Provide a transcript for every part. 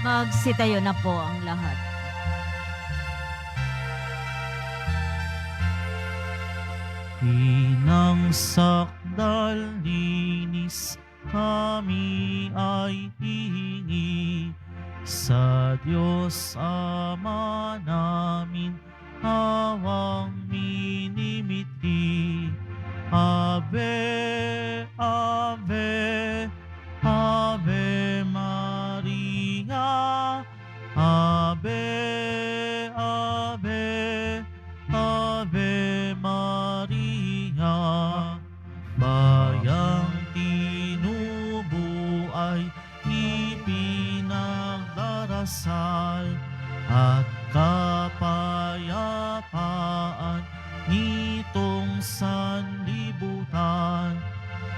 Magsitayo na po ang lahat. Inang sakdal linis kami ay hihingi sa Diyos Ama namin hawang minimiti. Ave, Ave, Ave Maria, Ave, Ave, Ave Maria. Bayang tinubo ay ipinagdarasal at kapayapaan nitong sanlibutan.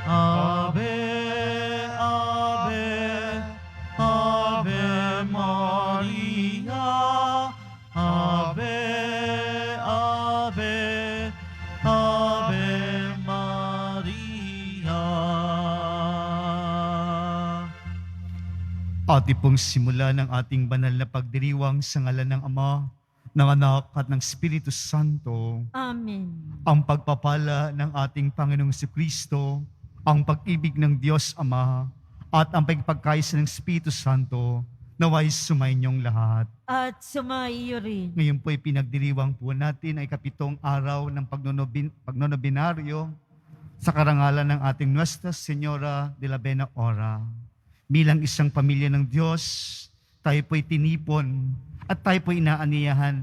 Ave, Ave, Ave Maria, Ave, Ave, Ave Maria. Ati pong simula ng ating banal na pagdiriwang sa ngalan ng Ama, ng Anak at ng Espiritu Santo. Amen. Ang pagpapala ng ating Panginoong Jesucristo, ang pag-ibig ng Diyos Ama, at ang pagpagkaisa ng Espiritu Santo, naway sumainyong lahat. At sumaiyo rin. Ngayon po ay pinagdiriwang po natin ay kapitong araw ng pagnonobinaryo sa karangalan ng ating Nuestra Señora de la Buena Hora. Bilang isang pamilya ng Diyos, tayo po'y tinipon at tayo po'y inaaniyahan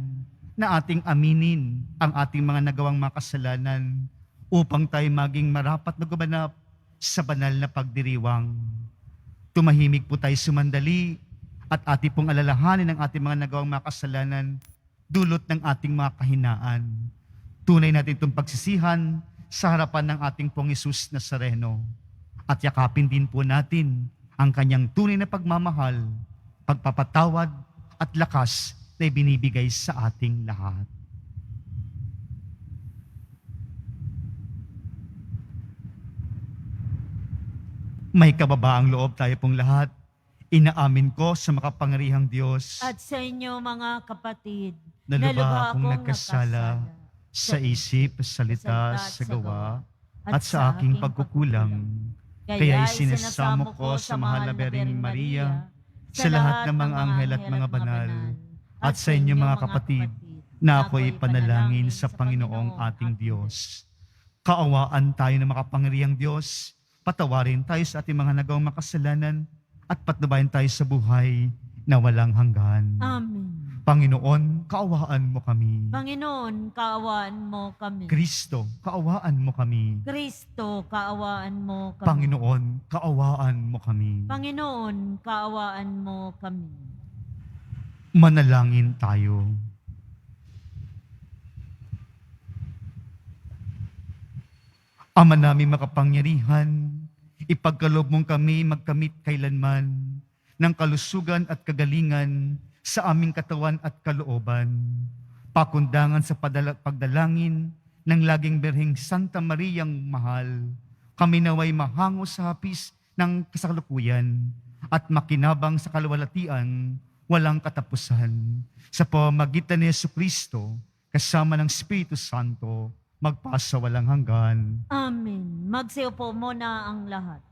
na ating aminin ang ating mga nagawang makasalanan upang tayo maging marapat na gumanap sa banal na pagdiriwang. Tumahimik po tayo sumandali at ating pong alalahanin ang ating mga nagawang makasalanan dulot ng ating mga kahinaan. Tunay natin itong pagsisihan sa harapan ng ating pong Hesus Nazareno. At yakapin din po natin ang kanyang tunay na pagmamahal, pagpapatawad at lakas na ibinibigay sa ating lahat. May kababaang loob tayo pong lahat. Inaamin ko sa makapangyarihang Diyos At sa inyo mga kapatid, na lubha akong nagkasala sa isip, salita, salita, sa gawa, at sa aking pagkukulang. Kaya sinasamo ko sa mahal na Birheng Maria, sa lahat ng mga anghel at mga banal, at sa inyo mga kapatid, na ako'y panalangin sa Panginoong ating Diyos. Kaawaan tayo ng makapangyarihang Diyos, patawarin tayo sa ating mga nagawang makasalanan, at patnubayan tayo sa buhay na walang hanggan. Amen. Panginoon, kaawaan mo kami. Panginoon, kaawaan mo kami. Kristo, kaawaan mo kami. Kristo, kaawaan mo kami. Panginoon, kaawaan mo kami. Panginoon, kaawaan mo kami. Manalangin tayo. Ama namin makapangyarihan, ipagkaloob mong kami magkamit kailanman ng kalusugan at kagalingan sa aming katawan at kalooban. Pakundangan sa pagdalangin ng laging Birheng Santa Mariang mahal, kami naway mahango sa hapis ng kasalukuyan at makinabang sa kalwalatian walang katapusan. Sa pamamagitan ni Jesucristo, kasama ng Espiritu Santo, magpasa walang hanggan. Amen. Magsiupo muna ang lahat.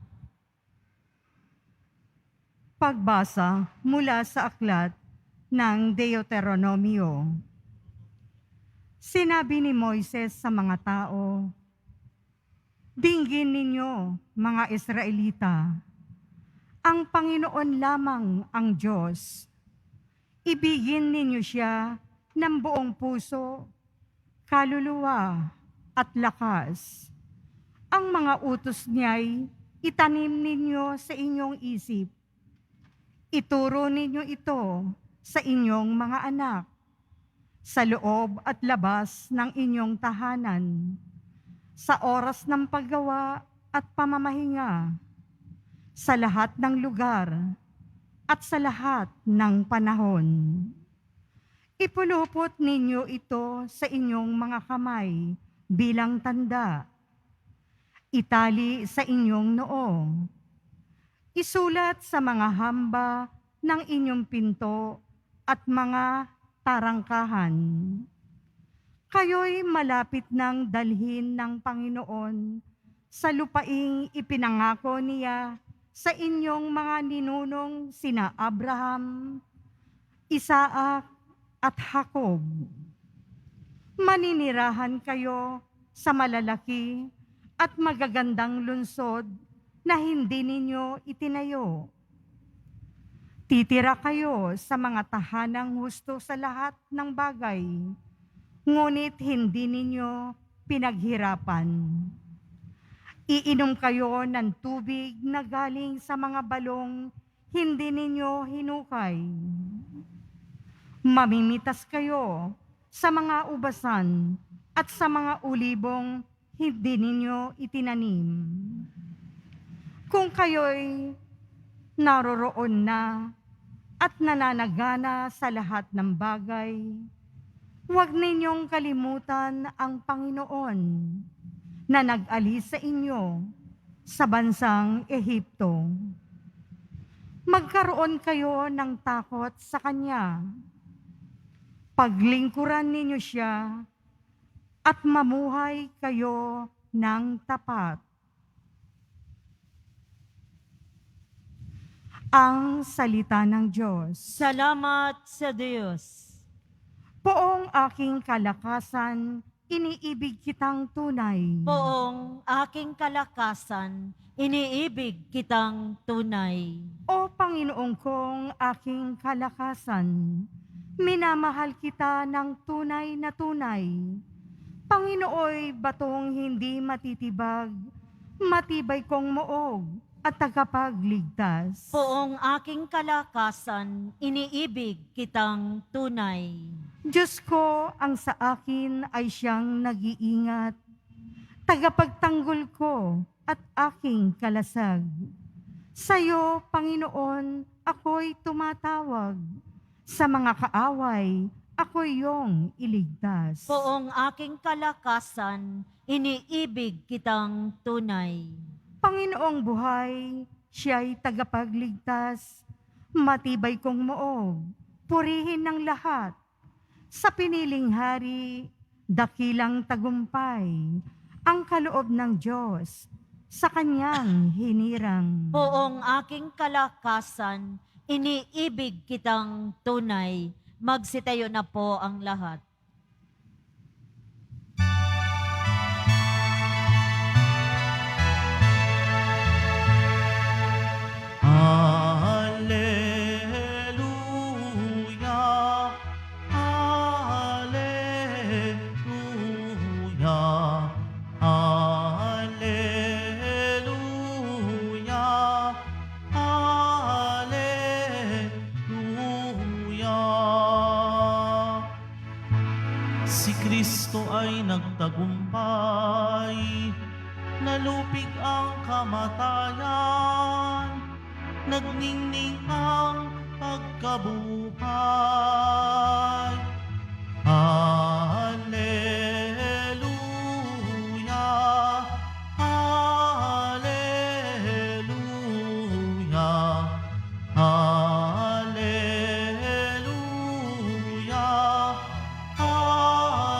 Pagbasa mula sa aklat ng Deuteronomio. Sinabi ni Moises sa mga tao, "Dinggin ninyo, mga Israelita, ang Panginoon lamang ang Diyos. Ibigin ninyo siya ng buong puso, kaluluwa, at lakas. Ang mga utos niya'y itanim ninyo sa inyong isip. Ituro ninyo ito sa inyong mga anak, sa loob at labas ng inyong tahanan, sa oras ng paggawa at pamamahinga, sa lahat ng lugar at sa lahat ng panahon. Ipulupot ninyo ito sa inyong mga kamay bilang tanda. Itali sa inyong noo. Isulat sa mga hamba ng inyong pinto at mga tarangkahan. Kayo'y malapit ng dalhin ng Panginoon sa lupaing ipinangako niya sa inyong mga ninunong sina Abraham, Isaac at Jacob. Maninirahan kayo sa malalaki at magagandang lungsod na hindi ninyo itinayo. Titira kayo sa mga tahanang husto sa lahat ng bagay, ngunit hindi ninyo pinaghirapan. Iinom kayo ng tubig na galing sa mga balong hindi ninyo hinukay. Mamimitas kayo sa mga ubasan at sa mga ulibong hindi ninyo itinanim. Kung kayo'y naroroon na at nananagana sa lahat ng bagay, huwag ninyong kalimutan ang Panginoon na nag-alis sa inyo sa bansang Ehipto. Magkaroon kayo ng takot sa Kanya. Paglingkuran ninyo siya at mamuhay kayo ng tapat. Ang salita ng Diyos. Salamat sa Diyos. Poong aking kalakasan, iniibig kitang tunay. Poong aking kalakasan, iniibig kitang tunay. O Panginoong kong aking kalakasan, minamahal kita ng tunay na tunay. Panginooy batong hindi matitibag, matibay kong moog at tagapagligtas. Poong aking kalakasan, iniibig kitang tunay. Diyos ko, ang sa akin ay siyang nag-iingat, tagapagtanggol ko at aking kalasag. Sa'yo, Panginoon, ako'y tumatawag. Sa mga kaaway, ako'y iyong iligtas. Poong aking kalakasan, iniibig kitang tunay. Panginoong buhay, siya'y tagapagligtas, matibay kong moog, purihin ng lahat. Sa piniling hari, dakilang tagumpay, ang kaloob ng Diyos sa kanyang hinirang. Poong aking kalakasan, iniibig kitang tunay. Magsitayo na po ang lahat. Hallelujah, hallelujah, hallelujah, hallelujah. Si Kristo ay nagtagumpay, nalupig ang kamatayan, nagningning ang pagkabuhay. Hallelujah, hallelujah, hallelujah, hallelujah.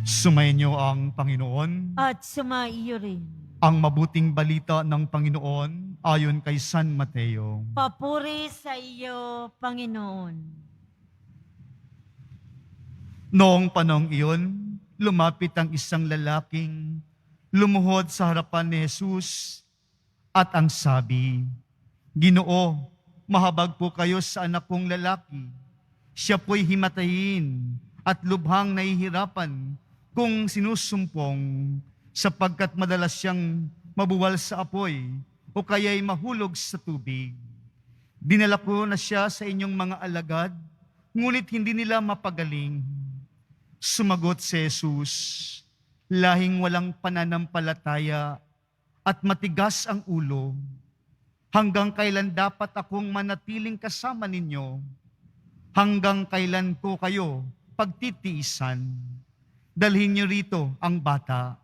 Sumainyo ang Panginoon. At sumaiyo rin. Ang mabuting balita ng Panginoon ayon kay San Mateo. Papuri sa iyo, Panginoon. Noong panahong iyon, lumapit ang isang lalaking lumuhod sa harapan ni Jesus at ang sabi, Ginoo, mahabag po kayo sa anak kong lalaki. Siya po'y himatayin at lubhang nahihirapan kung sinusumpong sapagkat madalas siyang mabuwal sa apoy o kaya'y mahulog sa tubig. Dinala ko na siya sa inyong mga alagad, ngunit hindi nila mapagaling. Sumagot si Jesus, lahing walang pananampalataya at matigas ang ulo. Hanggang kailan dapat akong manatiling kasama ninyo? Hanggang kailan ko kayo pagtitiisan? Dalhin niyo rito ang bata.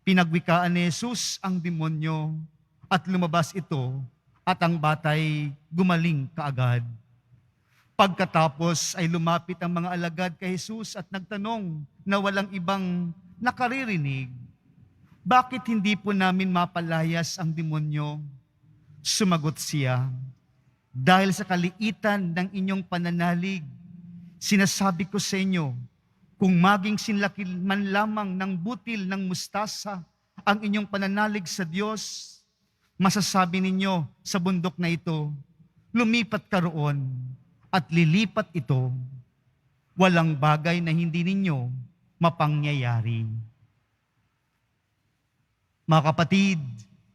Pinagwikaan ni Jesus ang demonyo at lumabas ito at ang batay gumaling kaagad. Pagkatapos ay lumapit ang mga alagad kay Jesus at nagtanong na walang ibang nakaririnig, bakit hindi po namin mapalayas ang demonyo? Sumagot siya, dahil sa kaliitan ng inyong pananalig, sinasabi ko sa inyo, kung maging sinlaki man lamang ng butil ng mustasa ang inyong pananalig sa Diyos, masasabi ninyo sa bundok na ito, lumipat ka roon at lilipat ito. Walang bagay na hindi ninyo mapangyayari. Mga kapatid,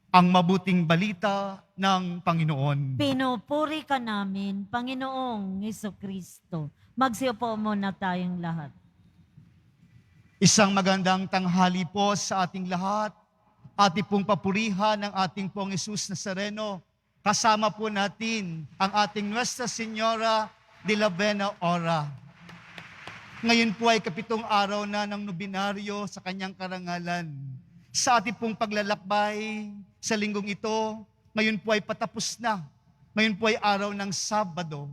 ang mabuting balita ng Panginoon. Pinupuri ka namin, Panginoong Hesukristo. Magsiupo muna tayong lahat. Isang magandang tanghali po sa ating lahat. Ating pong papurihan ng ating pong Jesus Nazareno. Kasama po natin ang ating Nuestra Señora de la Buena Hora. Ngayon po ay 7 araw na ng nobinaryo sa kanyang karangalan. Sa ating pong paglalakbay sa linggong ito, ngayon po ay patapos na. Ngayon po ay araw ng Sabado,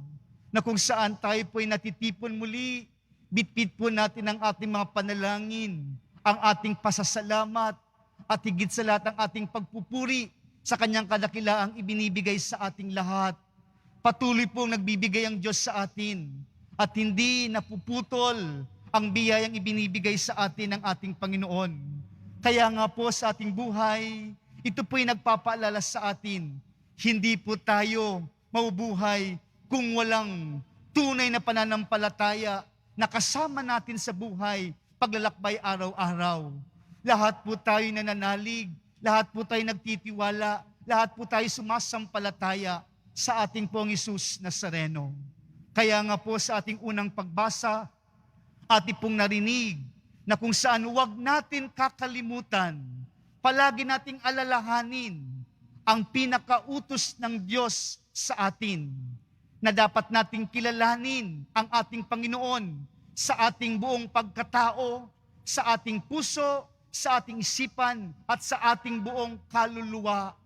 na kung saan tayo po ay natitipon muli. Bitbit po natin ang ating mga panalangin, ang ating pasasalamat, at higit sa lahat ang ating pagpupuri sa kanyang kadakilaang ibinibigay sa ating lahat. Patuloy pong nagbibigay ang Diyos sa atin at hindi napuputol ang biyayang ibinibigay sa atin ng ating Panginoon. Kaya nga po sa ating buhay, ito po'y nagpapaalala sa atin, hindi po tayo mabubuhay kung walang tunay na pananampalataya na kasama natin sa buhay, paglalakbay araw-araw. Lahat po tayo nananalig, lahat po tayo nagtitiwala, lahat po tayo sumasampalataya sa ating pong Jesus Nazareno. Kaya nga po sa ating unang pagbasa, ating pong narinig na kung saan huwag natin kakalimutan, palagi nating alalahanin ang pinakautos ng Diyos sa atin, na dapat nating kilalanin ang ating Panginoon sa ating buong pagkatao, sa ating puso, sa ating isipan, at sa ating buong kaluluwa.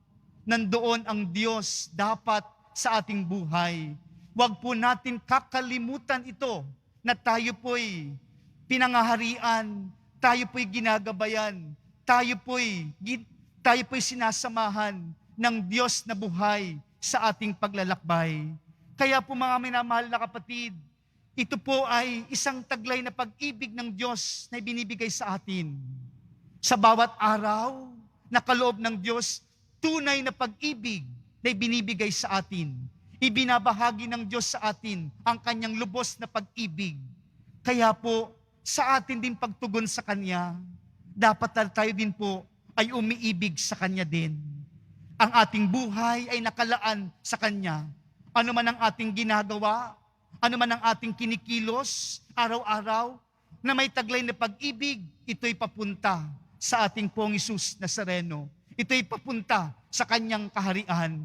Nandoon ang Diyos dapat sa ating buhay. Huwag po natin kakalimutan ito na tayo po'y pinangaharian, tayo po'y ginagabayan, tayo po'y sinasamahan ng Diyos na buhay sa ating paglalakbay. Kaya po mga minamahal na kapatid, ito po ay isang taglay na pag-ibig ng Diyos na ibinibigay sa atin. Sa bawat araw na kaloob ng Diyos, tunay na pag-ibig na ibinibigay sa atin. Ibinabahagi ng Diyos sa atin ang kanyang lubos na pag-ibig. Kaya po, sa atin din pagtugon sa Kanya, dapat tayo din po ay umiibig sa Kanya din. Ang ating buhay ay nakalaan sa Kanya. Ano man ang ating ginagawa, ano man ang ating kinikilos, araw-araw, na may taglay na pag-ibig, ito'y papunta sa ating pong Jesus Nazareno. Ito'y papunta sa Kanyang kaharian.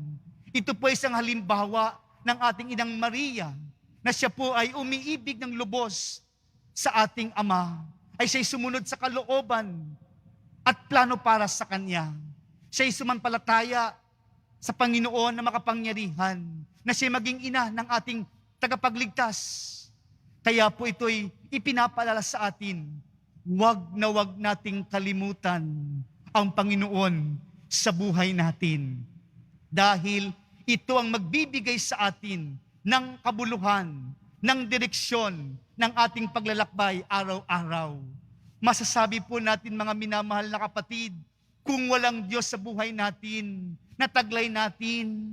Ito po ay isang halimbawa ng ating Inang Maria, na siya po ay umiibig ng lubos sa ating Ama, ay siya'y sumunod sa kalooban at plano para sa Kanya. Siya'y sumampalataya sa Panginoon na makapangyarihan, na siya maging ina ng ating tagapagligtas. Kaya po ito'y ipinapaalala sa atin, wag nating kalimutan ang Panginoon sa buhay natin. Dahil ito ang magbibigay sa atin ng kabuluhan, ng direksyon ng ating paglalakbay araw-araw. Masasabi po natin mga minamahal na kapatid, kung walang Diyos sa buhay natin, nataglay natin,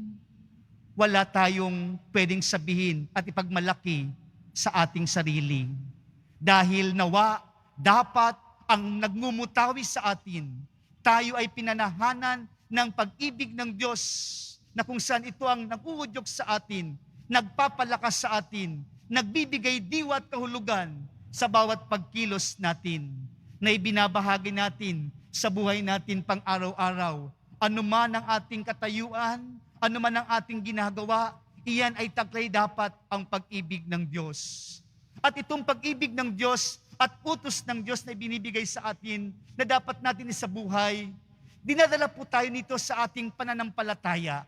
wala tayong pwedeng sabihin at ipagmalaki sa ating sarili. Dahil nawa, dapat ang nagmumutawi sa atin, tayo ay pinanahanan ng pag-ibig ng Diyos, na kung saan ito ang nag-uudyok sa atin, nagpapalakas sa atin, nagbibigay diwa at kahulugan sa bawat pagkilos natin, na ibinabahagi natin sa buhay natin pang araw-araw. Ano man ang ating katayuan, ano man ang ating ginagawa, iyan ay taglay dapat ang pag-ibig ng Diyos. At itong pag-ibig ng Diyos at utos ng Diyos na ibinibigay sa atin na dapat natin isabuhay, dinadala po tayo nito sa ating pananampalataya.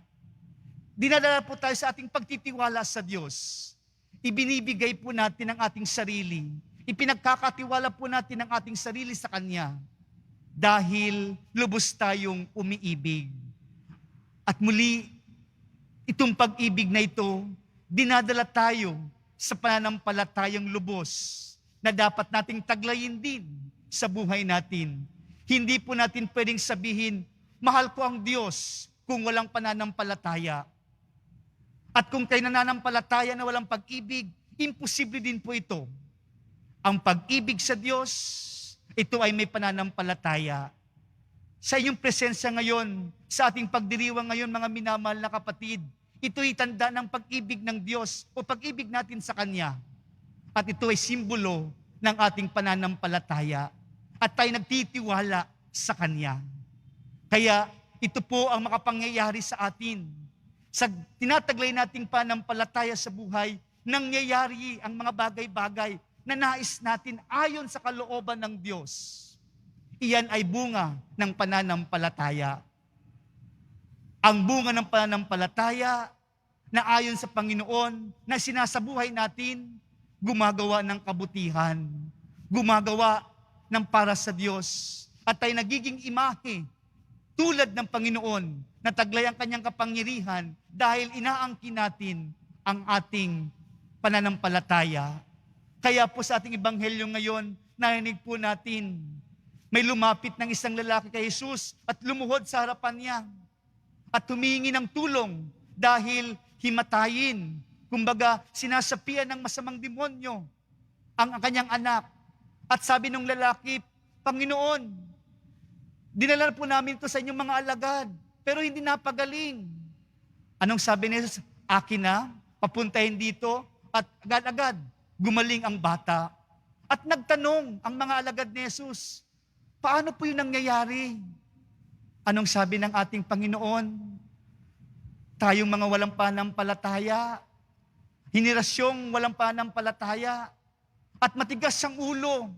Dinadala po tayo sa ating pagtitiwala sa Diyos. Ibinibigay po natin ang ating sarili. Ipinagkakatiwala po natin ang ating sarili sa Kanya dahil lubos tayong umiibig. At muli, itong pag-ibig na ito, dinadala tayo sa pananampalatayang lubos na dapat nating taglayin din sa buhay natin. Hindi po natin pwedeng sabihin, mahal ko ang Diyos kung walang pananampalataya. At kung kayo nananampalataya na walang pag-ibig, imposible din po ito. Ang pag-ibig sa Diyos, ito ay may pananampalataya. Sa inyong presensya ngayon, sa ating pagdiriwang ngayon, mga minamahal na kapatid, ito'y tanda ng pag-ibig ng Diyos o pag-ibig natin sa Kanya. At ito ay simbolo ng ating pananampalataya. At tayo nagtitiwala sa Kanya. Kaya ito po ang makapangyayari sa atin. Sa tinataglay nating pananampalataya sa buhay, nangyayari ang mga bagay-bagay na nais natin ayon sa kalooban ng Diyos. Iyan ay bunga ng pananampalataya. Ang bunga ng pananampalataya na ayon sa Panginoon na sinasabuhay natin, gumagawa ng kabutihan, gumagawa ng para sa Diyos, at tayo nagiging imahe tulad ng Panginoon na taglay ang Kanyang kapangyarihan dahil inaangkin natin ang ating pananampalataya. Kaya po sa ating ebanghelyo ngayon, narinig po natin, may lumapit ng isang lalaki kay Jesus at lumuhod sa harapan niya at humingi ng tulong dahil himatayin. Kumbaga, sinasapian ng masamang demonyo ang kanyang anak. At sabi ng lalaki, Panginoon, dinala po namin ito sa inyong mga alagad, pero hindi napagaling. Anong sabi ni Jesus? Akin na, papuntahin dito, at agad-agad, gumaling ang bata. At nagtanong ang mga alagad ni Jesus, paano po yung nangyayari? Anong sabi ng ating Panginoon? Tayong mga walang pananampalataya, henerasyong walang pananampalataya, at matigas ang ulo.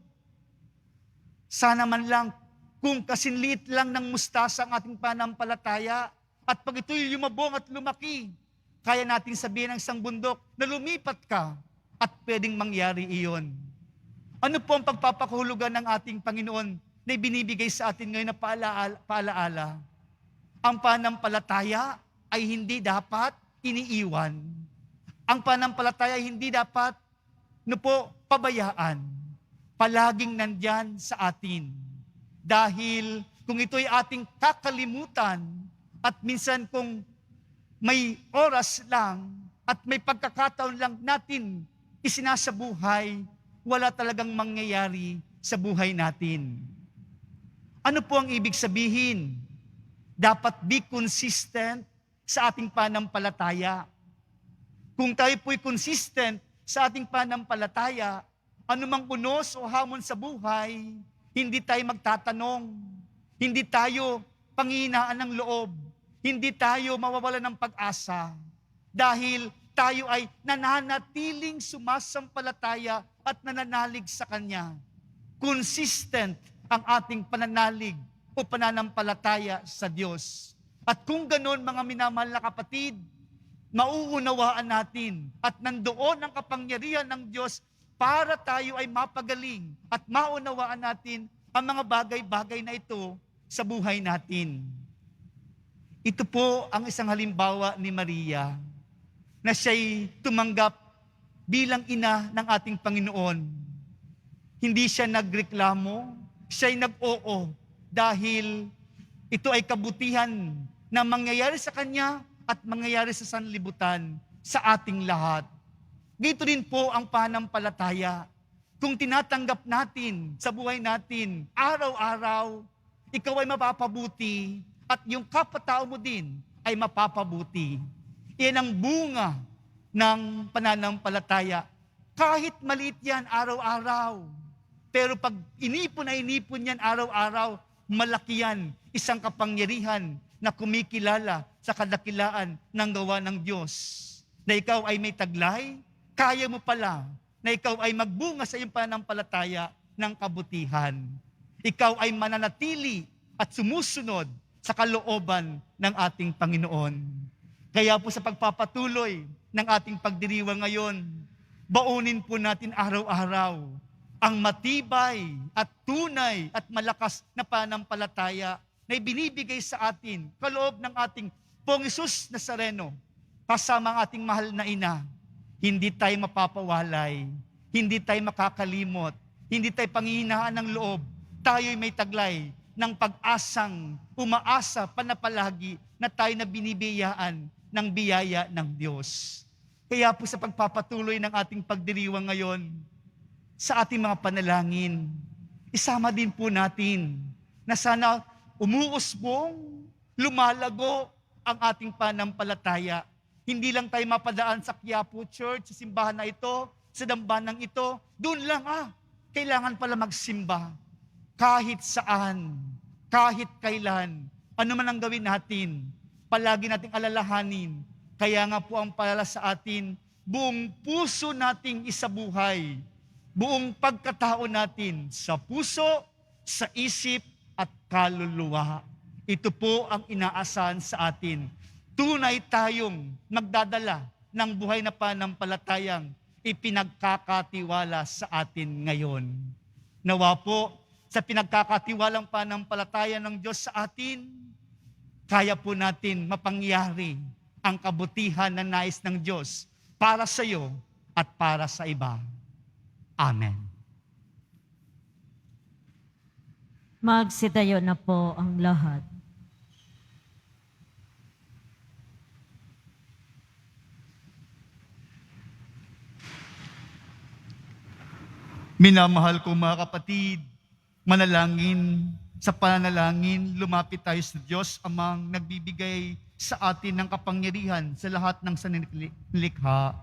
Sana man lang, kung kasinliit lang ng mustasa ang ating pananampalataya, at pag ito'y lumabong at lumaki, kaya natin sabihin ng isang bundok na lumipat ka, at pwedeng mangyari iyon. Ano po ang pagpapakahulugan ng ating Panginoon na ibinibigay sa atin ngayon na paalaala? Ang pananampalataya ay hindi dapat iniiwan. Ang pananampalataya ay hindi dapat pabayaan. Palaging nandyan sa atin. Dahil kung ito'y ating kakalimutan at minsan kung may oras lang at may pagkakataon lang natin isinasabuhay, wala talagang mangyayari sa buhay natin. Ano po ang ibig sabihin? Dapat be consistent sa ating pananampalataya. Kung tayo po'y consistent sa ating pananampalataya, anumang unos o hamon sa buhay, hindi tayo magtatanong, hindi tayo panghihinaan ng loob, hindi tayo mawawalan ng pag-asa, dahil tayo ay nananatiling sumasampalataya at nananalig sa Kanya. Consistent ang ating pananalig o pananampalataya sa Diyos. At kung ganon, mga minamahal na kapatid, mauunawaan natin at nandoon ang kapangyarihan ng Diyos para tayo ay mapagaling at maunawaan natin ang mga bagay-bagay na ito sa buhay natin. Ito po ang isang halimbawa ni Maria na siya'y tumanggap bilang ina ng ating Panginoon. Hindi siya nagreklamo, siya'y nag-oo dahil ito ay kabutihan na mangyayari sa kanya at mangyayari sa sanlibutan sa ating lahat. Dito rin po ang pananampalataya. Kung tinatanggap natin sa buhay natin, araw-araw, ikaw ay mapapabuti at yung kapatao mo din ay mapapabuti. Iyan ang bunga ng pananampalataya. Kahit maliit yan araw-araw. Pero pag inipon yan araw-araw, malaki yan. Isang kapangyarihan na kumikilala sa kadakilaan ng gawa ng Diyos. Na ikaw ay may taglay, kaya mo pala na ikaw ay magbunga sa iyong pananampalataya ng kabutihan. Ikaw ay mananatili at sumusunod sa kalooban ng ating Panginoon. Kaya po sa pagpapatuloy ng ating pagdiriwang ngayon, baunin po natin araw-araw ang matibay at tunay at malakas na pananampalataya na ibinibigay sa atin kaloob ng ating Pong Hesus Nazareno kasama ang ating mahal na ina. Hindi tayo mapapawalay, hindi tayo makakalimot, hindi tayo panghihinaan ng loob. Tayo'y may taglay ng pag-asang umaasa panapalagi na tayo na binibiyaan ng biyaya ng Diyos. Kaya po sa pagpapatuloy ng ating pagdiriwang ngayon, sa ating mga panalangin, isama din po natin na sana umuusbong, lumalago ang ating pananampalataya. Hindi lang tayo mapadaan sa Quiapo Church, sa simbahan na ito, sa dambanang ito, doon lang kailangan pala magsimba. Kahit saan, kahit kailan, ano man ang gawin natin, palagi nating alalahanin. Kaya nga po ang palala sa atin, buong puso nating isabuhay, buong pagkatao natin sa puso, sa isip at kaluluwa. Ito po ang inaasahan sa atin. Tunay tayong magdadala ng buhay na pananampalatayang ipinagkakatiwala sa atin ngayon. Nawa po, sa pinagkakatiwalang pananampalataya ng Diyos sa atin, kaya po natin mapangyari ang kabutihan na nais ng Diyos para sa iyo at para sa iba. Amen. Magsitayo na po ang lahat. Minamahal ko mga kapatid, manalangin, sa pananalangin, lumapit tayo sa Diyos amang nagbibigay sa atin ng kapangyarihan sa lahat ng sanilikha.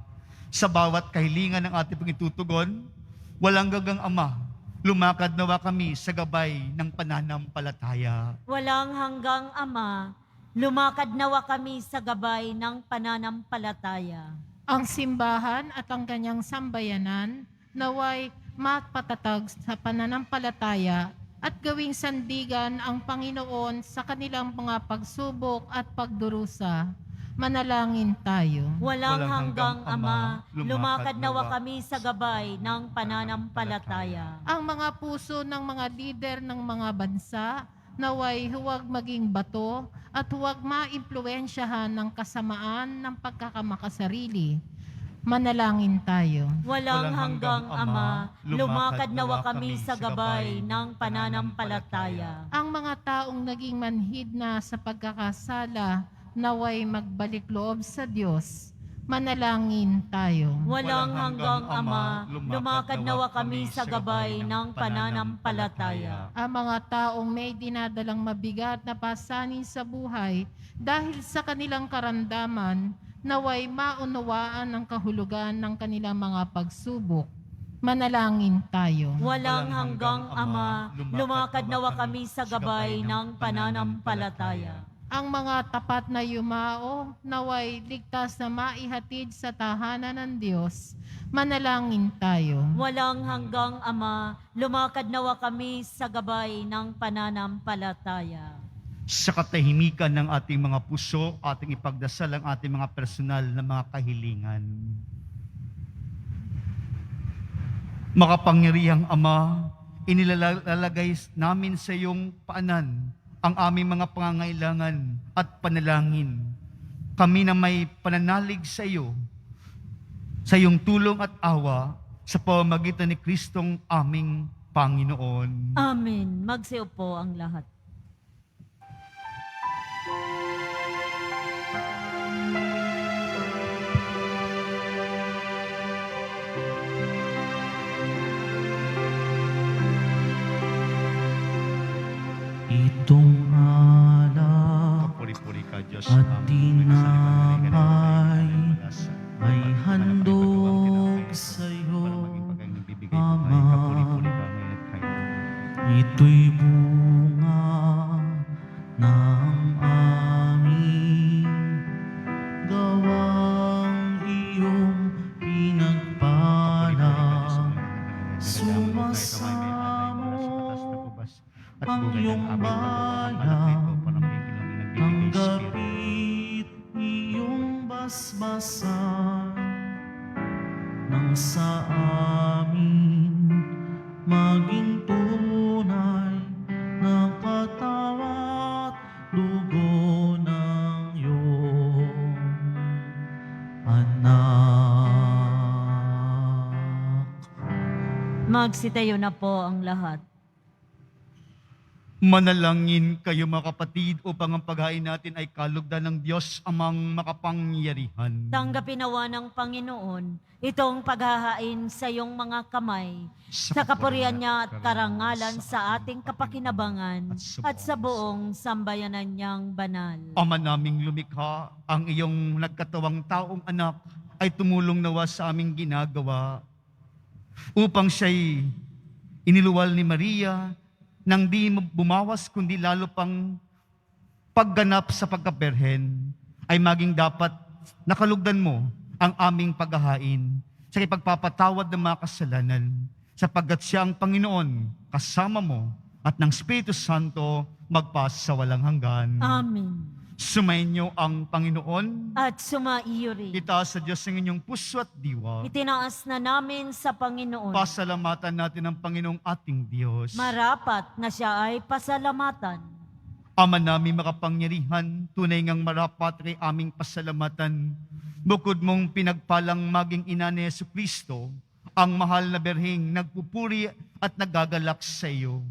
Sa bawat kahilingan ng ating pangitutugon, walang gagang Ama, lumakad nawa kami sa gabay ng pananampalataya. Walang hanggang Ama, lumakad nawa kami sa gabay ng pananampalataya. Ang simbahan at ang kanyang sambayanan naway mapatatag sa pananampalataya at gawing sandigan ang Panginoon sa kanilang mga pagsubok at pagdurusa. Manalangin tayo. Walang hanggang Ama, lumakad nawa kami sa gabay ng pananampalataya. Ang mga puso ng mga lider ng mga bansa naway huwag maging bato at huwag maimpluwensyahan ng kasamaan ng pagkakamakasarili. Manalangin tayo. Walang hanggang Ama, lumakad nawa kami sa gabay ng pananampalataya. Ang mga taong naging manhid na sa pagkakasala, naway magbalik loob sa Diyos. Manalangin tayo. Walang hanggang Ama, lumakad nawa kami sa gabay ng pananampalataya. Ang mga taong may dinadalang mabigat na pasanin sa buhay dahil sa kanilang karamdaman, naway maunawaan ang kahulugan ng kanilang mga pagsubok. Manalangin tayo. Walang hanggang Ama, lumakad nawa kami sa gabay ng pananampalataya. Ang mga tapat na yumao, naway ligtas na maihatid sa tahanan ng Diyos. Manalangin tayo. Walang hanggang Ama, lumakad nawa kami sa gabay ng pananampalataya. Sa katahimikan ng ating mga puso, ating ipagdasal ang ating mga personal na mga kahilingan. Makapangyarihang Ama, inilalagay namin sa iyong paanan ang aming mga pangangailangan at panalangin. Kami na may pananalig sa iyo, sa iyong tulong at awa, sa pamamagitan ni Kristong aming Panginoon. Amen. Magsiupo ang lahat. Itong alak Kapuri-puri ka, Diyos. at tinapay ay handog sa'yo, Ama. Ito'y bunga ng aming gawang iyong pinagpala. Sumasama basbasan nang sa amin maging tunay na katawan at dugo ng iyong anak. Magsitayo na po ang lahat. Manalangin kayo mga kapatid upang ang paghain natin ay kalugdan ng Diyos amang makapangyarihan. Tanggapin nawa ng Panginoon itong paghahain sa iyong mga kamay, sa kapurihan niya at karangalan sa ating kapakinabangan at sa buong sambayanan niyang banal. Ama naming lumikha, ang iyong nagkatawang taong anak ay tumulong nawa sa aming ginagawa upang siya'y iniluwal ni Maria nang di bumawas kundi lalo pang pagganap sa pagkaberhen ay maging dapat nakalugdan mo ang aming paghahain sa ipagpapatawad ng mga kasalanan sapagkat siya ang Panginoon kasama mo at ng Espiritu Santo magpas sa walang hanggan. Amen. Sumainyo ang Panginoon. At sumaiyo rin. Itaas sa Diyos ang inyong puso at diwa. Itinaas na namin sa Panginoon. Pasalamatan natin ang Panginoong ating Diyos. Marapat na siya ay pasalamatan. Ama namin makapangyarihan, tunay ngang marapat kay aming pasalamatan. Bukod mong pinagpalang maging ina ni Jesucristo, ang mahal na berhing nagpupuri at nagagalak sa iyo.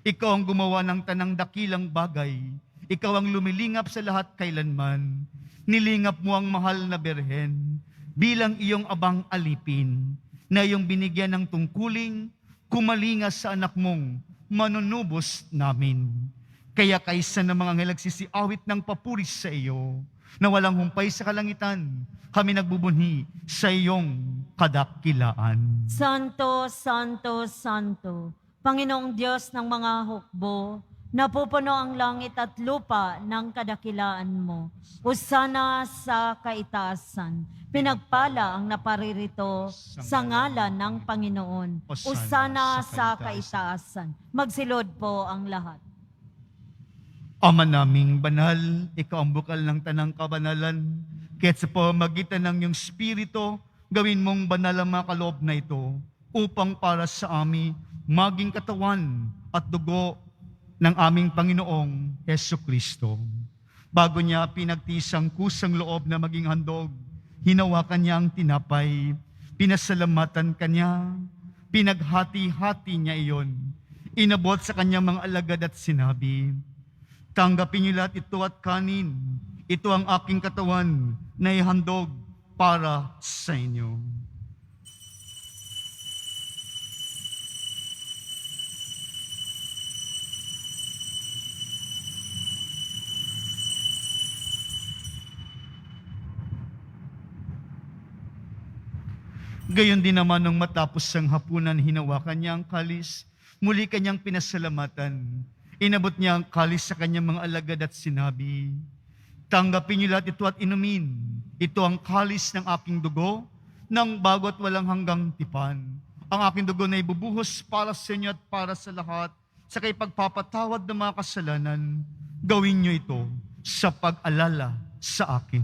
Ikaw ang gumawa ng tanang dakilang bagay. Ikaw ang lumilingap sa lahat kailanman. Nilingap mo ang mahal na berhen bilang iyong abang alipin na iyong binigyan ng tungkuling kumalinga sa anak mong manunubos namin. Kaya kaysa ng mga nagsisiawit ng papuri sa iyo na walang humpay sa kalangitan, kami nagbubunhi sa iyong kadakilaan. Santo, Santo, Santo, Panginoong Diyos ng mga hukbo, napupuno ang langit at lupa ng kadakilaan mo. Hosana sa kaitaasan. Pinagpala ang naparirito sa ngalan ng Panginoon. Hosana sa kaitaasan. Magsilod po ang lahat. Ama naming banal, ikaw ang bukal ng tanang kabanalan. Kaya't sa pamamagitan ng iyong Espiritu, gawin mong banal ang mga kaloob na ito upang para sa amin maging katawan at dugo ng aming Panginoong Jesucristo. Bago niya pinagtisang kusang loob na maging handog, hinawakan niya ang tinapay, pinasalamatan kanya, pinaghati-hati niya iyon, inabot sa kanyang mga alagad at sinabi, tanggapin niyo lahat ito at kanin, ito ang aking katawan na ihandog para sa inyo. Gayon din naman nung matapos ang hapunan, hinawakan niya ang kalis, muli kanyang pinasalamatan. Inabot niya ang kalis sa kanyang mga alagad at sinabi, tanggapin niyo lahat ito at inumin. Ito ang kalis ng aking dugo, ng bago at walang hanggang tipan. Ang aking dugo na ibubuhos para sa inyo at para sa lahat, sa pagpapatawad ng mga kasalanan. Gawin niyo ito sa pag-alala sa akin.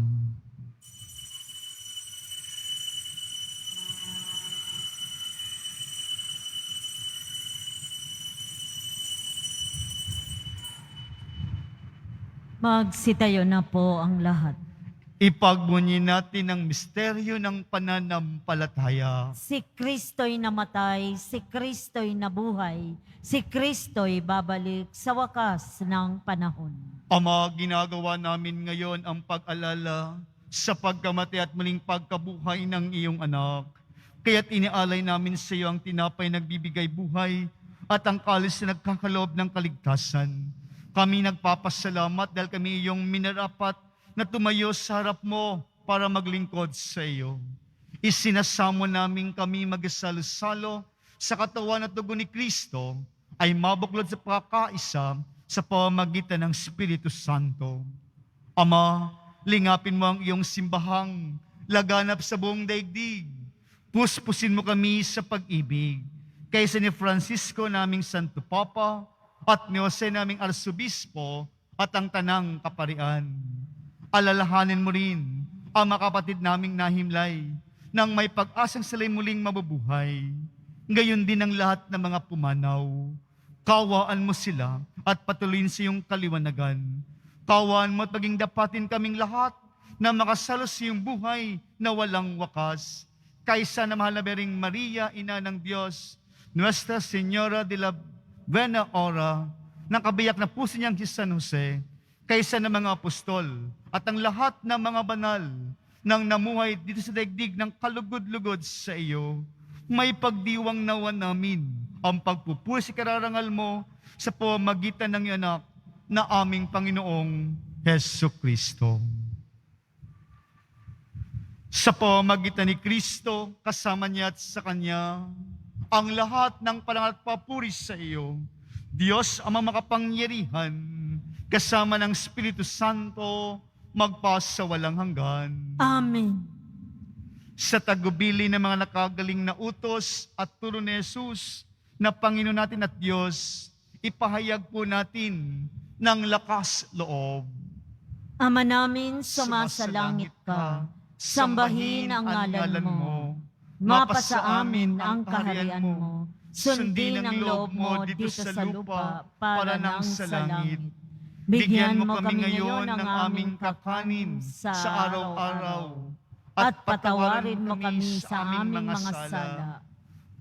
Magsitayo na po ang lahat. Ipagbunyi natin ang misteryo ng pananampalataya. Si Kristo'y namatay, si Kristo'y nabuhay, si Kristo'y babalik sa wakas ng panahon. Ama, ginagawa namin ngayon ang pag-alala sa pagkamatay at muling pagkabuhay ng iyong anak. Kaya't inialay namin sa iyo ang tinapay nagbibigay buhay at ang kalis na nagkakaloob ng kaligtasan. Kami nagpapasalamat dahil kami iyong minarapat na tumayo sa harap mo para maglingkod sa iyo. Isinasamo namin kami magsalo-salo sa katawan at dugo ni Kristo ay mabuklod sa pagkakaisa sa pamamagitan ng Espiritu Santo. Ama, lingapin mo ang iyong simbahang laganap sa buong daigdig. Puspusin mo kami sa pag-ibig. Kaysa ni Francisco naming Santo Papa, at ni Jose naming Arsobispo at ang tanang kaparian. Alalahanin mo rin ang mga kapatid naming nahimlay nang may pag-asang sila'y muling mabubuhay. Gayon din ang lahat ng mga pumanaw. Kawaan mo sila at patuloyin sa iyong kaliwanagan. Kawaan mo at maging dapatin kaming lahat na makasalo sa iyong buhay na walang wakas. Kaysa na mahal na Bering Maria, Ina ng Diyos, Nuestra Señora de la Buena Hora, ng kabiyak na puso niyang si San Jose, kaysa ng mga apostol at ang lahat ng mga banal nang namuhay dito sa daigdig ng kalugod-lugod sa iyo, may pagdiwang nawa namin ang pagpupuri sa kararangal mo sa pamamagitan ng iyong anak na aming Panginoong Hesu Kristo. Sa pamamagitan ni Kristo, kasama niya at sa Kanya, ang lahat ng parangal at papuri sa iyo, Diyos Amang makapangyarihan, kasama ng Espiritu Santo, magpasa walang hanggan. Amen. Sa tagubili ng mga nakagaling na utos at turo ni Jesus na Panginoon natin at Diyos, ipahayag po natin ng lakas loob. Ama namin, sumasalangit ka. Sambahin ang ngalan mo. Mapasa amin ang kaharian mo. Sundin ang loob mo dito sa lupa para nang sa langit. Bigyan mo kami ngayon ng aming kakanin sa araw-araw. At patawarin mo kami sa aming mga sala,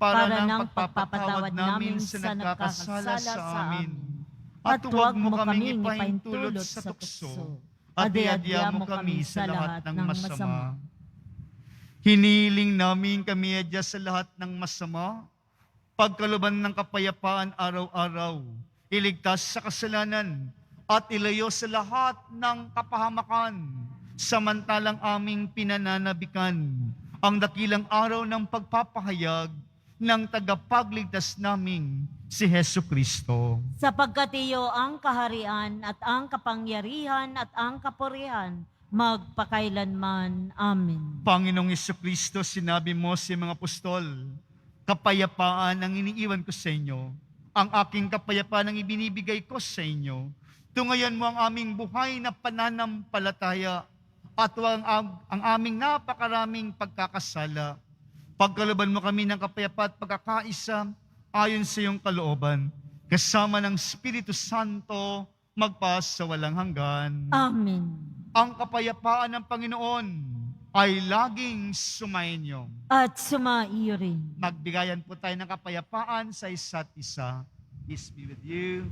para nang pagpapatawad namin sa nagkakasala sa amin. At huwag mo kaming ipahintulot sa tukso, at diadya mo kami sa lahat ng masama. Hiniling namin kami adya sa lahat ng masama, pagkaluban ng kapayapaan araw-araw, iligtas sa kasalanan, at ilayo sa lahat ng kapahamakan, samantalang aming pinananabikan ang dakilang araw ng pagpapahayag ng tagapagligtas naming si Hesu Kristo. Sapagkat iyo ang kaharian at ang kapangyarihan at ang kapurihan magpakailanman. Amen. Panginoong Hesu Kristo, sinabi mo sa mga apostol, kapayapaan ang iniiwan ko sa inyo, ang aking kapayapaan ang ibinibigay ko sa inyo. Tungayan mo ang aming buhay na pananampalataya at ang aming napakaraming pagkakasala. Pagkaluban mo kami ng kapayapaan at pagkakaisa ayon sa iyong kalooban, kasama ng Espiritu Santo, magpas sa walang hanggan. Amen. Ang kapayapaan ng Panginoon ay laging sumainyo. At sumaiyo rin. Magbigayan po tayo ng kapayapaan sa isa't isa. Peace be with you.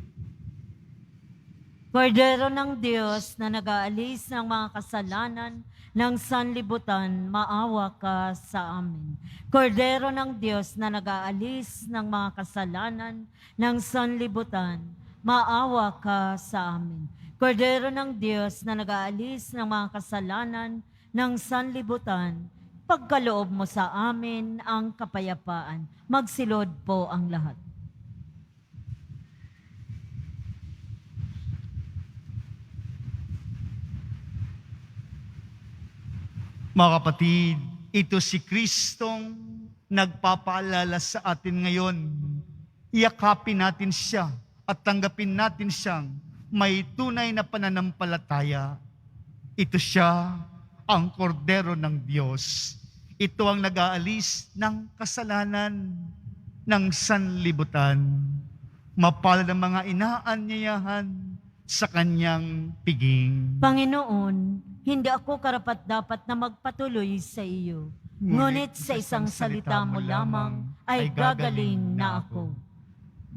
Kordero ng Diyos na nag-aalis ng mga kasalanan ng sanlibutan, maawa ka sa amin. Kordero ng Diyos na nag-aalis ng mga kasalanan ng sanlibutan, maawa ka sa amin. Kordero ng Diyos na nag-aalis ng mga kasalanan ng sanlibutan, pagkaloob mo sa amin ang kapayapaan. Magsilod po ang lahat. Mga kapatid, ito si Kristong nagpapaalala sa atin ngayon. Iyakapin natin siya at tanggapin natin siyang may tunay na pananampalataya. Ito siya ang kordero ng Diyos. Ito ang nag-aalis ng kasalanan ng sanlibutan. Mapalad ang mga inaanyayahan sa kanyang piging. Panginoon, hindi ako karapat-dapat na magpatuloy sa iyo. Ngunit sa isang salita mo lamang ay gagaling na ako.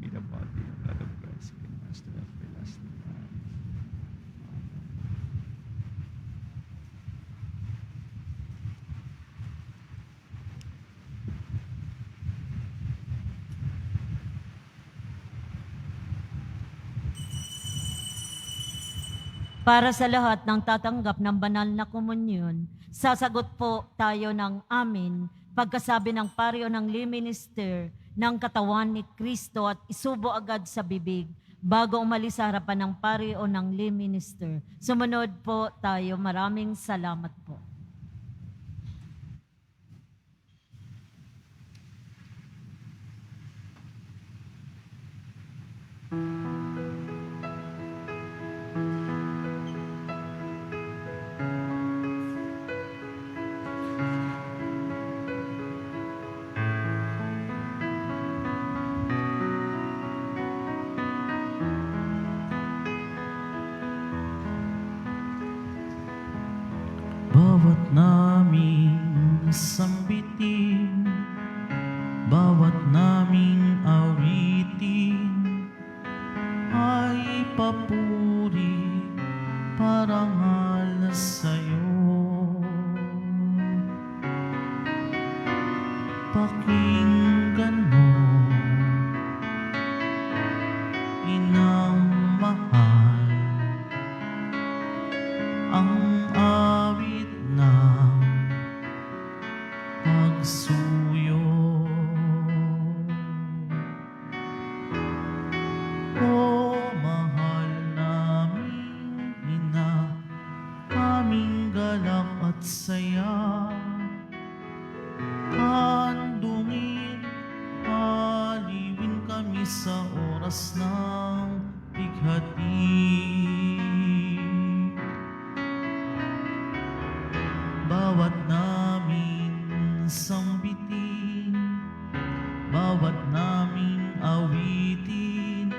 Be the body and blood of Christ, given us to everlasting life. Para sa lahat ng tatanggap ng banal na komunyon, sasagot po tayo ng amin pagkasabi ng paryo ng lay minister ng katawan ni Kristo at isubo agad sa bibig bago umalis sa harapan ng paryo ng lay minister. Sumunod po tayo. Maraming salamat po. bawat naming sambitin, bawat naming awitin, ay papuri parangal sa'yo. Pakinggan mo, Inang mahal, ang awit ng pagsuyo. O mahal naming Ina, aming galak at saya, handungin, aliwin kami sa oras ng bighati. Bawat naming sambitin, bawat naming awitin,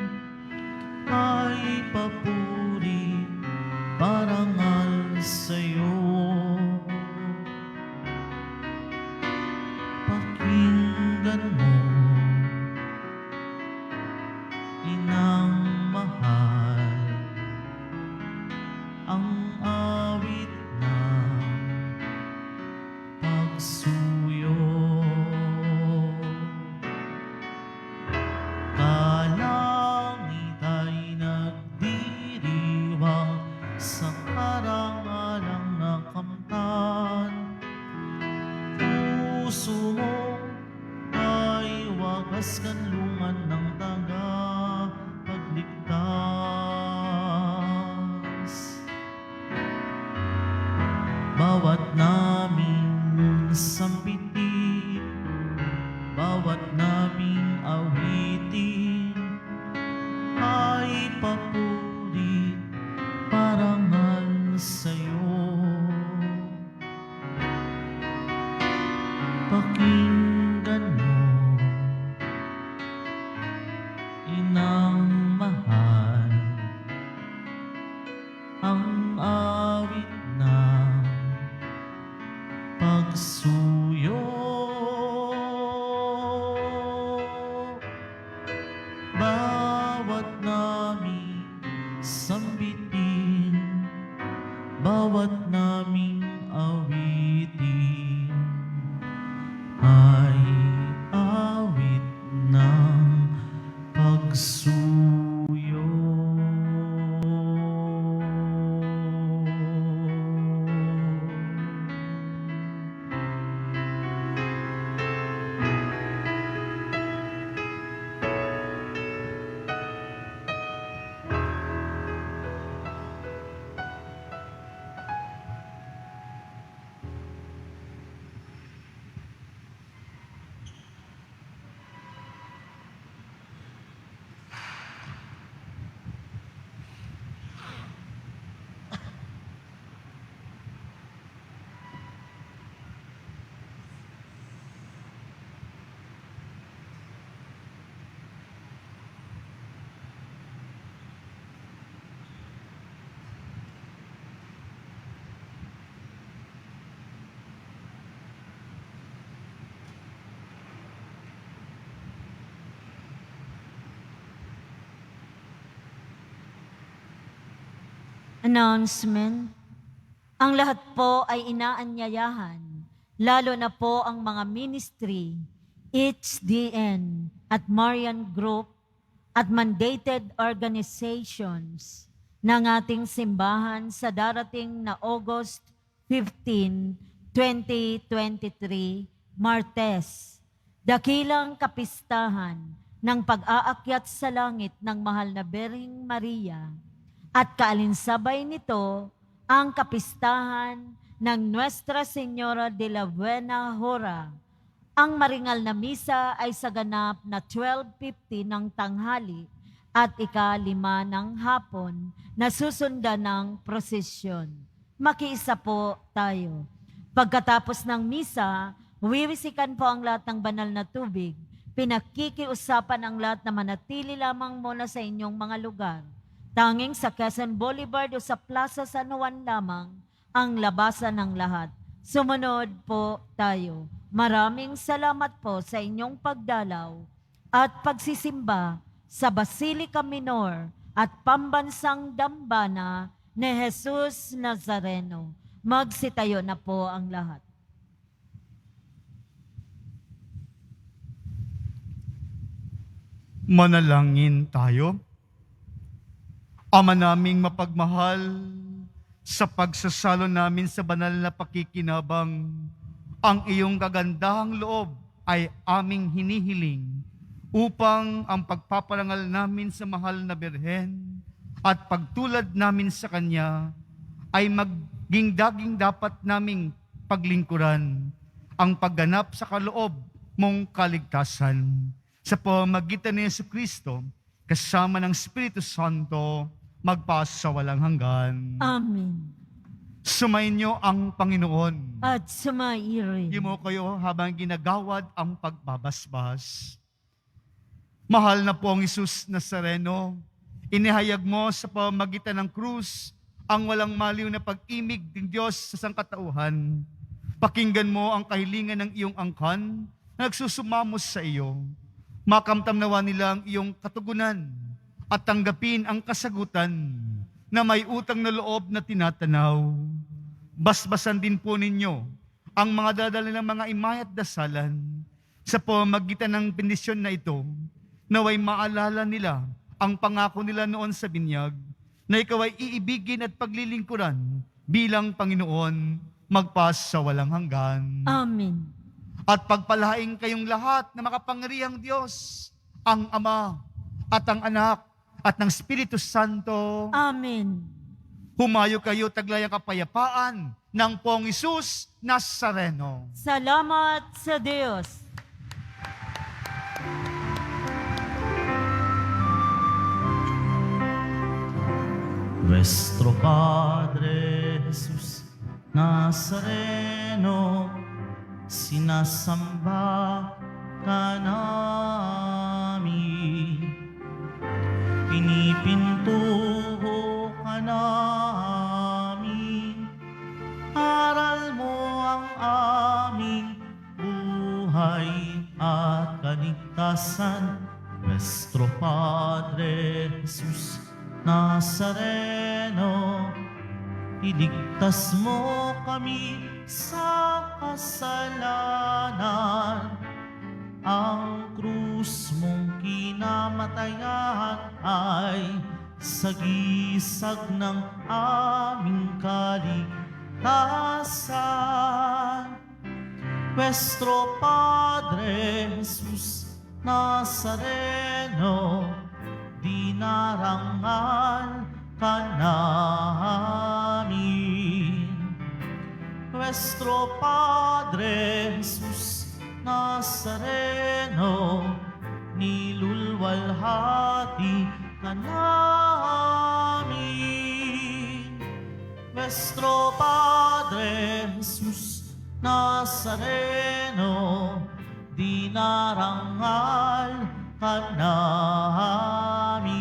ay papuri parangal sa'yo. Pakinggan mo, Inang mahal, ang awit ng pagsuyo. Kalangit ay nagdiriwang sa karangalang nakamtan. Puso mo ay wagas kanlungan ng tagapagligtas. Bawat naming sambitin, bawat naming awitin, ay papuri parangal sa'yo. Pakinggan mo, Inang mahal, ang awit ng pagsuyo. Bawat naming sambitin, bawat naming awitin, ay awit ng pagsuyo. Announcement. Ang lahat po ay inaanyayahan, lalo na po ang mga ministry, HDN at Marian Group at mandated organizations ng ating simbahan sa darating na August 15, 2023, Martes. Dakilang kapistahan ng pag-aakyat sa langit ng mahal na Birheng Maria at kaalinsabay nito ang kapistahan ng Nuestra Señora de la Buena Hora. Ang maringal na misa ay sa ganap na 12:50 ng tanghali at 5:05 ng hapon na susundan ng prosesyon. Makiisa po tayo. Pagkatapos ng misa, wiwisikan po ang lahat ng banal na tubig. Pinakikiusapan ang lahat na manatili lamang muna sa inyong mga lugar. Tanging sa Quezon Boulevard o sa Plaza San Juan lamang ang labasan ng lahat. Sumunod po tayo. Maraming salamat po sa inyong pagdalaw at pagsisimba sa Basilica Minor at Pambansang Dambana ni Jesus Nazareno. Magsitayo na po ang lahat. Manalangin tayo. Ama naming mapagmahal, sa pagsasalo namin sa banal na pakikinabang, ang iyong kagandahang loob ay aming hinihiling upang ang pagpaparangal namin sa mahal na Birhen at pagtulad namin sa Kanya ay maging daging dapat naming paglingkuran ang pagganap sa kaloob mong kaligtasan. Sa pamamagitan ni Jesucristo, kasama ng Espiritu Santo, magpasa walang hanggan. Amen. Sumainyo ang Panginoon. At sumairin. Mo kayo habang ginagawad ang pagbabasbas. Mahal na pong Isus Nazareno, inihayag mo sa pamamagitan ng krus ang walang maliw na pag-imig ng Diyos sa sangkatauhan. Pakinggan mo ang kahilingan ng iyong angkan na nagsusumamos sa iyo. Makamtam nawa nila ang iyong katugunan at tanggapin ang kasagutan na may utang na loob na tinatanaw. Basbasan din po ninyo ang mga dadala ng mga imay at dasalan sa pamamagitan ng bendisyon na ito, naway maalala nila ang pangako nila noon sa binyag na ikaw ay iibigin at paglilingkuran bilang Panginoon magpas sa walang hanggan. Amen. At pagpalaing kayong lahat na makapangyarihang Diyos, ang Ama at ang Anak at ng Espiritu Santo. Amen. Humayo kayo taglayang kapayapaan ng Pong Isus Nazareno. Salamat sa Diyos. Nuestro Padre Jesus Nazareno, sinasamba ka namin. Pinipintuho ka namin, aral mo ang aming buhay at kaligtasan. Nuestro Padre Jesus Nazareno, iligtas mo kami sa kasalanan. Ang krus mong kinamatayan ay sagisag ng aming kaligtasan. Nuestro Padre Jesus Nazareno, dinarangal ka namin. Nuestro Padre Jesus Nazareno, nilulwalhati ka namin. Nuestro Padre Jesus Nazareno, dinarangal ka namin.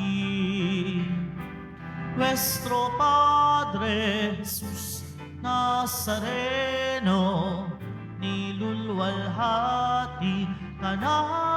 Nuestro Padre Jesus Nazareno, nilulwalhati ka namin.